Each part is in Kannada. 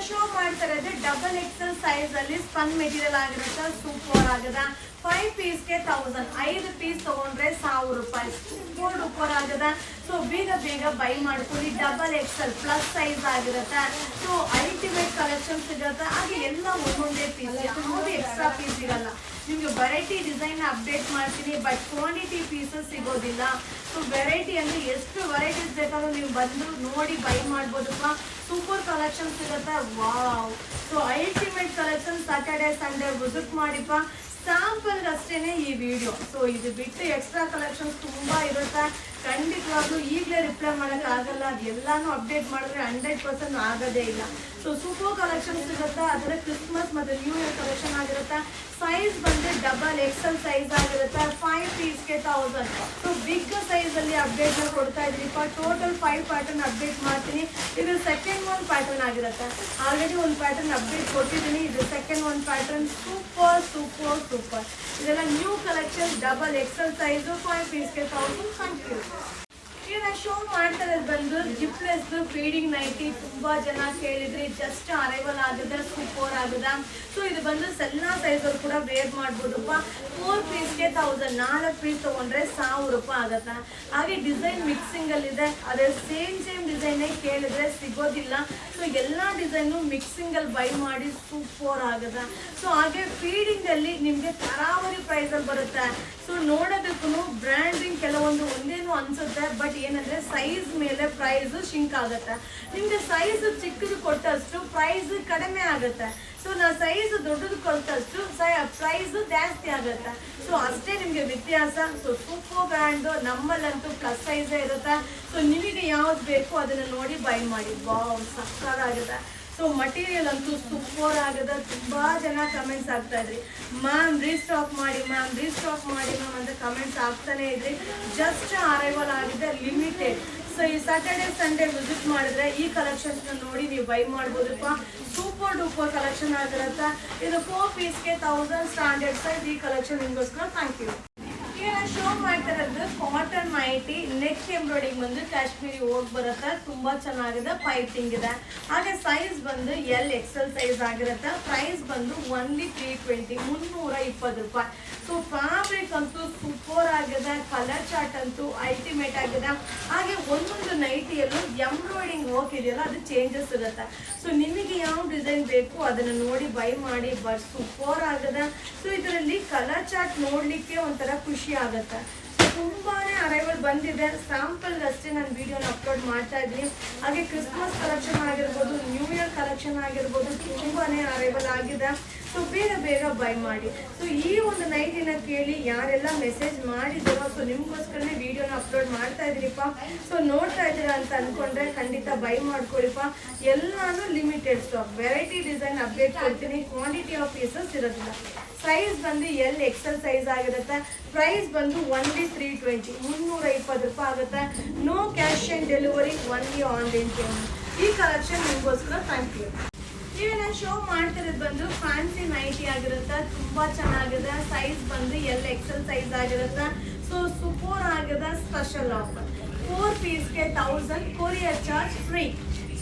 ಶೋ ಮಾಡ್ತಾರೆ ಡಬಲ್ ಎಕ್ಸೆಲ್ ಸೈಜ್ ಅಲ್ಲಿ ಸ್ಪನ್ ಮೆಟೀರಿಯಲ್ ಆಗಿರುತ್ತೆ. ಸೂಪರ್ ಆಗದ 5 ಪೀಸ್ಗೆ 1000, 5 ಪೀಸ್ ತಗೊಂಡ್ರೆ 1000 ರೂಪಾಯಿ. ಸೂಪರ್ ಆಗದ. ಸೊ ಬೇಗ ಬೇಗ ಬೈ ಮಾಡ್ಕೊಳ್ಳಿ. ಡಬಲ್ ಎಕ್ಸೆಲ್ ಪ್ಲಸ್ ಸೈಜ್ ಆಗಿರುತ್ತೆ. ಸೊ ಅಲ್ಟಿಮೇಟ್ ಕಲೆಕ್ಷನ್ ಸಿಗುತ್ತೆ. ಹಾಗೆ ಎಲ್ಲ ಒಂದೊಂದೇ ಪೀಸ್, ಯಾವುದೇ ಎಕ್ಸ್ಟ್ರಾ ಪೀಸ್ ಇರಲ್ಲ. ನಿಮ್ಗೆ ವೆರೈಟಿ ಡಿಸೈನ್ ಅಪ್ಡೇಟ್ ಮಾಡ್ತೀನಿ, ಬಟ್ ಕ್ವಾಂಟಿಟಿ ಪೀಸಸ್ ಸಿಗೋದಿಲ್ಲ. ಸೊ ವೆರೈಟಿ ಅಂದ್ರೆ ಎಷ್ಟು ವೆರೈಟೀಸ್ ಬೇಕಾದ್ರೂ ನೀವು ಬಂದು ನೋಡಿ ಬೈ ಮಾಡ್ಬೋದಪ್ಪ. ಸೂಪರ್ ಕಲೆಕ್ಷನ್ ಸಿಗುತ್ತೆ. Wow. So ultimate collection Saturday Sunday visit ಮಾಡಿಪ್ಪ. ಸ್ಯಾಂಪಲ್ ಅಷ್ಟೇನೆ ಈ ವಿಡಿಯೋ. ಸೊ ಇದು ಬಿಟ್ಟು ಎಕ್ಸ್ಟ್ರಾ ಕಲೆಕ್ಷನ್ಸ್ ತುಂಬಾ ಇರುತ್ತೆ. ಖಂಡಿತವಾಗ್ಲೂ ಈಗಲೇ ರಿಪ್ಲೈ ಮಾಡಕ್ ಆಗಲ್ಲ. ಅದೆಲ್ಲಾನು ಅಪ್ಡೇಟ್ ಮಾಡಿದ್ರೆ 100% ಆಗೋದೇ ಇಲ್ಲ. ಸೊ ಸೂಪರ್ ಕಲೆಕ್ಷನ್ ಸಿಗುತ್ತೆ. ಅದರ ಕ್ರಿಸ್ಮಸ್ ಮತ್ತೆ ನ್ಯೂ ಇಯರ್ ಕಲೆಕ್ಷನ್ ಆಗಿರುತ್ತೆ. ಸೈಜ್ ಬಂದ್ರೆ ಡಬಲ್ ಎಕ್ಸೆಲ್ ಸೈಜ್ ಆಗಿರುತ್ತೆ. 5 ಪೀಸ್ಗೆ 1000. ಸೊ ಬಿಗ್ ಸೈಜ್ ಅಲ್ಲಿ ಅಪ್ಡೇಟ್ ಕೊಡ್ತಾ ಇದ್ರಿಪ್ಪ. ಟೋಟಲ್ 5 ಪ್ಯಾಟರ್ನ್ ಅಪ್ಡೇಟ್ ಮಾಡ್ತೀನಿ. ಇದು ಸೆಕೆಂಡ್ ಒನ್ ಪ್ಯಾಟರ್ನ್ ಆಗಿರುತ್ತೆ. ಆಲ್ರೆಡಿ ಒಂದು ಪ್ಯಾಟರ್ನ್ ಅಪ್ಡೇಟ್ ಕೊಟ್ಟಿದ್ದೀನಿ. ಇದು second one pattern. Super super super. ಇದೆಲ್ಲ new collection. Double XL size 5 ಪೀಸ್ಗೆ 1000. Thank you. ಈಗ ಶೋ ಮಾಡ್ತಾ ಇರೋದು ಬಂದು ಜಿಪ್ಲೆಸ್ ಫೀಡಿಂಗ್ ನೈಟಿ. ತುಂಬಾ ಜನ ಕೇಳಿದ್ರಿ. ಜಸ್ಟ್ ಅರೈವಲ್ ಆಗಿದೆ. ಸೂಪರ್ ಆಗಿದೆ. ಸೊ ಇದು ಬಂದು ಸಣ್ಣ ಸೈಜ್ ಅವ್ರು ಕೂಡ ವೇರ್ ಮಾಡ್ಬೋದಪ್ಪ. 4 ಪೀಸ್ಗೆ 1000, 4 ಪೀಸ್ ತಗೊಂಡ್ರೆ 1000 ರೂಪಾಯಿ ಆಗತ್ತೆ. ಹಾಗೆ ಡಿಸೈನ್ ಮಿಕ್ಸಿಂಗ್ ಅಲ್ಲಿ ಇದೆ. ಅದೇ ಸೇಮ್ ಡಿಸೈನ್ ಕೇಳಿದ್ರೆ ಸಿಗೋದಿಲ್ಲ. ಸೊ ಎಲ್ಲಾ ಡಿಸೈನು ಮಿಕ್ಸಿಂಗ್ ಅಲ್ಲಿ ಬೈ ಮಾಡಿ ಸೂಪರ್ ಆಗದ. ಸೊ ಹಾಗೆ ಫೀಡಿಂಗ್ ಅಲ್ಲಿ ನಿಮ್ಗೆ ತರಾವರಿ ಪ್ರೈಸ್ ಅಲ್ಲಿ ಬರುತ್ತೆ. ಸೊ ನೋಡೋದಕ್ಕೂ ಬ್ರ್ಯಾಂಡಿಂಗ್ ಕೆಲವೊಂದು ಒಂದೇನು ಅನ್ಸುತ್ತೆ, ಬಟ್ ಏನಂದ್ರೆ ಸೈಜ್ ಮೇಲೆ ಪ್ರೈಸ್ ಶಿಂಕ್ ಆಗುತ್ತೆ. ನಿಮ್ಗೆ ಸೈಜ್ ಚಿಕ್ಕದು ಕೊಟ್ಟಷ್ಟು ಪ್ರೈಸ್ ಕಡಿಮೆ ಆಗುತ್ತೆ. ಸೊ ನಾ ಸೈಜ್ ದೊಡ್ಡದು ಕೊಟ್ಟಷ್ಟು ಪ್ರೈಸ್ ಜಾಸ್ತಿ ಆಗುತ್ತೆ. ಸೊ ಅಷ್ಟೇ ನಿಮ್ಗೆ ವ್ಯತ್ಯಾಸ. ಸೊ ಸೂಪರ್ ಬ್ರ್ಯಾಂಡ್ ನಮ್ಮಲ್ಲಂತೂ ಪ್ಲಸ್ ಸೈಜ್ ಇರುತ್ತೆ. ಸೊ ನಿಮಗೆ ಯಾವ್ದು ಬೇಕು ಅದನ್ನ ನೋಡಿ ಬೈ ಮಾಡಿ. ವಾವ್, ಸಕ್ಕತ್ತಾಗಿದೆ. ಸೊ ಮಟೀರಿಯಲ್ ಅಂತೂ ಸೂಪರ್ ಆಗದ. ತುಂಬಾ ಜನ ಕಮೆಂಟ್ಸ್ ಆಗ್ತಾ ಇದ್ರಿ, ಮ್ಯಾಮ್ ರೀಸ್ಟಾಕ್ ಮಾಡಿ ಮ್ಯಾಮ್, ರೀಸ್ಟಾಕ್ ಮಾಡಿ ಮ್ಯಾಮ್ ಅಂತ ಕಮೆಂಟ್ಸ್ ಆಗ್ತಾನೆ ಇದ್ರಿ. ಜಸ್ಟ್ ಅರೈವಲ್ ಆಗಿದೆ, ಲಿಮಿಟೆಡ್. ಸೊ ಈ ಸ್ಯಾಟರ್ಡೆ ಸಂಡೇ ವಿಸಿಟ್ ಮಾಡಿದ್ರೆ ಈ ಕಲೆಕ್ಷನ್ಸ್ ನೋಡಿ ನೀವು ಬೈ ಮಾಡ್ಬೋದಪ್ಪ. ಸೂಪರ್ ಡೂಪರ್ ಕಲೆಕ್ಷನ್ ಆಗಿರುತ್ತೆ. ಇದು 4 ಪೀಸ್ಗೆ 1000. ಸ್ಟ್ಯಾಂಡರ್ಡ್ ಸೈಜ್ ಈ ಕಲೆಕ್ಷನ್ ನಿಮಗೋಸ್ಕರ. Thank you. ಈಗ ಶೋ ಮಾಡ್ತಾ ಇರೋದು ಕಾಟನ್ ನೈಟಿ. ನೆಕ್ ಎಂಬ್ರಾಯ್ಡಿಂಗ್ ಬಂದು ಕಾಶ್ಮೀರಿ ಹೋಗಿ ಬರುತ್ತೆ. ತುಂಬಾ ಚೆನ್ನಾಗಿದೆ. ಪೈಪಿಂಗ್ ಇದೆ. ಹಾಗೆ ಸೈಜ್ ಬಂದು ಎಲ್ ಎಕ್ಸೆಲ್ ಸೈಜ್ ಆಗಿರುತ್ತೆ. ಪ್ರೈಸ್ ಬಂದು ಓನ್ಲಿ 320, 320 ರೂಪಾಯಿ. ಸೊ ಫ್ಯಾಬ್ರಿಕ್ ಅಂತೂ ಸೂಪರ್ ಆಗಿದೆ. ಕಲರ್ ಚಾರ್ಟ್ ಅಂತೂ ಅಲ್ಟಿಮೇಟ್ ಆಗಿದೆ. ಹಾಗೆ ಒಂದೊಂದು ನೈಟಿಯಲ್ಲೂ ಎಂಬ್ರಾಯ್ಡಿಂಗ್ ವರ್ಕ್ ಇದೆಯಲ್ಲ, ಅದು ಚೇಂಜಸ್ ಇರುತ್ತೆ. ಸೊ ನಿಮಗೆ ಯಾವ ಡಿಸೈನ್ ಬೇಕು ಅದನ್ನು ನೋಡಿ ಬೈ ಮಾಡಿ. ಬಟ್ ಸೂಪರ್ ಆಗಿದೆ. ಸೊ ಇದರಲ್ಲಿ ಕಲರ್ ಚಾರ್ಟ್ ನೋಡ್ಲಿಕ್ಕೆ ಒಂಥರ ಖುಷಿ ಆಗುತ್ತೆ. ತುಂಬಾನೇ ಅರೈವಲ್ ಬಂದಿದೆ. ಸ್ಯಾಂಪಲ್ ಅಷ್ಟೇ ನಾನು ವಿಡಿಯೋನ ಅಪ್ಲೋಡ್ ಮಾಡ್ತಾ ಇದ್ದೀನಿ. ಹಾಗೆ ಕ್ರಿಸ್ಮಸ್ ಕಲೆಕ್ಷನ್ ಆಗಿರ್ಬೋದು, ನ್ಯೂ ಇಯರ್ ಕಲೆಕ್ಷನ್ ಆಗಿರ್ಬೋದು, ತುಂಬಾನೇ ಅರೈವಲ್ ಆಗಿದೆ. ಸೊ ಬೇಗ ಬೇಗ ಬೈ ಮಾಡಿ. ಸೊ ಈ ಒಂದು ನೈಟಿನ ಕೇಳಿ ಯಾರೆಲ್ಲ ಮೆಸೇಜ್ ಮಾಡಿದಾರೋ, ಸೊ ನಿಮ್ಗೋಸ್ಕರನೇ ವಿಡಿಯೋನ ಅಪ್ಲೋಡ್ ಮಾಡ್ತಾ ಇದೀನಿಪ್ಪ. ಸೊ ನೋಡ್ತಾ ಇದ್ದೀರಾ ಅಂತ ಅನ್ಕೊಂಡ್ರೆ ಖಂಡಿತ ಬೈ ಮಾಡ್ಕೊಳಿಪ್ಪ. ಎಲ್ಲಾನು limited stock. Variety design update ಕೊಡ್ತೀನಿ. ಕ್ವಾಂಟಿಟಿ ಆಫ್ ಪೀಸಸ್ ಇರೋದಿಲ್ಲ. ಸೈಜ್ ಬಂದು ಎಲ್ ಎಕ್ಸೆಲ್ ಸೈಜ್ ಆಗಿರುತ್ತೆ. ಪ್ರೈಸ್ ಬಂದು ಓನ್ಲಿ 320, 320 ರೂಪಾಯಿ ಆಗುತ್ತೆ. No cash on delivery, only online payment. ಈ ಕಲೆಕ್ಷನ್ ನಿಮಗೋಸ್ಕರ. Thank you. ಈಗ ನಾನು ಶೋ ಮಾಡ್ತಿರೋದು ಬಂದು ಫ್ಯಾನ್ಸಿ ನೈಟಿ ಆಗಿರುತ್ತೆ. ತುಂಬಾ ಚೆನ್ನಾಗಿದೆ. ಸೈಜ್ ಬಂದು ಎಲ್ ಎಕ್ಸೆಲ್ ಸೈಜ್ ಆಗಿರುತ್ತೆ. ಸೊ ಸೂಪರ್ ಆಗಿದೆ. ಸ್ಪೆಷಲ್ ಆಫರ್ 4 ಪೀಸ್ಗೆ 1000. Courier charge free.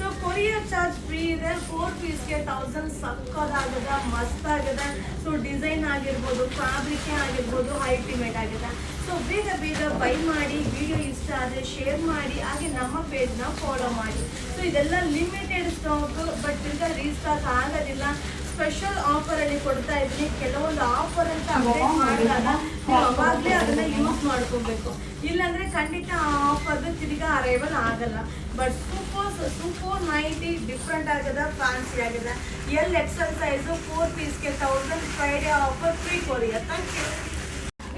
So courier charge free ಇದೆ. 4 ಪೀಸ್ಗೆ 1000. ಸಕ್ಕದಾಗಿದೆ, ಮಸ್ತ್ ಆಗಿದೆ. ಸೊ ಡಿಸೈನ್ ಆಗಿರ್ಬೋದು, ಫ್ಯಾಬ್ರಿಕ್ ಆಗಿರ್ಬೋದು, ಅಲ್ಟಿಮೇಟ್ ಆಗಿದೆ. ಸೊ ಬೇಗ ಬೇಗ ಬೈ ಮಾಡಿ. ವಿಡಿಯೋ ಇಷ್ಟ ಆದರೆ ಶೇರ್ ಮಾಡಿ. ಹಾಗೆ ನಮ್ಮ ಪೇಜ್ನ ಫಾಲೋ ಮಾಡಿ. ಸೊ ಇದೆಲ್ಲ ಲಿಮಿಟೆಡ್ ಸ್ಟಾಕ್, ಬಟ್ ಈಗ ರೀಸ್ಟಾಕ್ ಆಗೋದಿಲ್ಲ. ಸ್ಪೆಷಲ್ ಆಫರ್ ಅಲ್ಲಿ ಕೊಡ್ತಾ ಇದ್ದೀನಿ. ಕೆಲವೊಂದು ಆಫರ್ ಅಂತ ಅಪ್ಡೇಟ್ ಮಾಡಿದಾಗ ನೀವು ಅವಾಗಲೇ ಅದನ್ನ ಯೂಸ್ ಮಾಡ್ಕೋಬೇಕು. ಇಲ್ಲಾಂದ್ರೆ ಖಂಡಿತ ಆ ಆಫರ್ ತಿರ್ಗಾ ಅರೈವಲ್ ಆಗಲ್ಲ. ಬಟ್ ಸೂಪರ್ ನೈಟಿ ಡಿಫ್ರೆಂಟ್ ಆಗಿದೆ, ಫ್ಯಾನ್ಸಿ ಆಗಿದೆ. ಎಲ್ ಎಕ್ಸೆಲ್ ಸೈಜು 4 ಪೀಸ್ಗೆ 1000. Friday offer free courier. Thank you.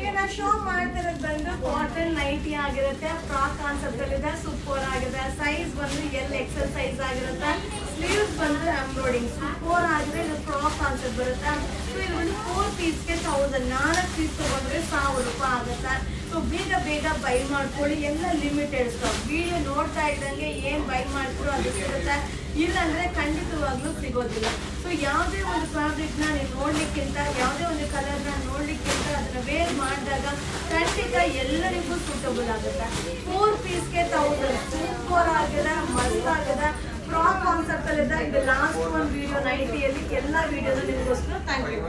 ಈಗ ನಾನು ಶೋ ಮಾಡ್ತಿರೋದು ಬಂದು ಕಾಟನ್ ನೈಟಿ ಆಗಿರುತ್ತೆ. ಫ್ರಾಕ್ ಕಾನ್ಸೆಪ್ಟ್ ಅಲ್ಲಿ ಇದೆ. ಸೂಪರ್ ಆಗಿದೆ. ಸೈಜ್ ಬಂದು ಎಲ್ ಎಕ್ಸೆಲ್ ಸೈಜ್ ಆಗಿರುತ್ತೆ. ಸ್ಲೀವ್ಸ್ ಬಂದು ಎಂಬ್ರಾಯ್ಡಿಂಗ್ ಸೂಪರ್ ಆಗಿದೆ. ಇದು ಫ್ರಾಕ್ ಕಾನ್ಸೆಪ್ಟ್ ಬರುತ್ತೆ. ಸೊ ಇದು ಒಂದು 4 ಪೀಸ್ಗೆ 1000. 4 ಪೀಸ್ ತಗೊಂಡ್ರೆ 1000 ರೂಪಾಯಿ ಆಗುತ್ತೆ. ಸೊ ಬೇಗ ಬೇಗ ಬೈ ಮಾಡ್ಕೊಳ್ಳಿ. ಎಲ್ಲ ಲಿಮಿಟೆಡ್ ಸ್ಟಾಕ್. ವಿಡಿಯೋ ನೋಡ್ತಾ ಇದ್ದಂಗೆ ಏನು ಬೈ ಮಾಡ್ತೀರೋ ಅದು ಸಿಗುತ್ತೆ. ಇಲ್ಲಾಂದ್ರೆ ಖಂಡಿತವಾಗ್ಲೂ ಸಿಗೋದಿಲ್ಲ. ಸೊ ಯಾವುದೇ ಒಂದು ಫ್ಯಾಬ್ರಿಕ್ನ ನೀವು ನೋಡ್ಲಿಕ್ಕಿಂತ, ಯಾವುದೇ ಒಂದು ಕಲರ್ನ ನೋಡ್ಲಿಕ್ಕಿಂತ ಅದನ್ನ ವೇರ್ ಮಾಡಿದಾಗ ಖಂಡಿತ ಎಲ್ಲರಿಗೂ ಸೂಟಬಲ್ ಆಗುತ್ತೆ. 4 ಪೀಸ್ಗೆ 1000. ಸೂಪರ್ ಆಗಿದೆ, ಮಸ್ತ್ ಆಗಿದೆ. ಫ್ರಾಕ್ ಕಾನ್ಸೆಪ್ಟ್ ಅಲ್ಲಿ ಇದ್ದ ಇದು ಲಾಸ್ಟ್ ಒಂದು ವಿಡಿಯೋ ನೈಟಿಯಲ್ಲಿ ಎಲ್ಲ ವಿಡಿಯೋನ ನಿಮಗೋಸ್ಕರ. Thank you.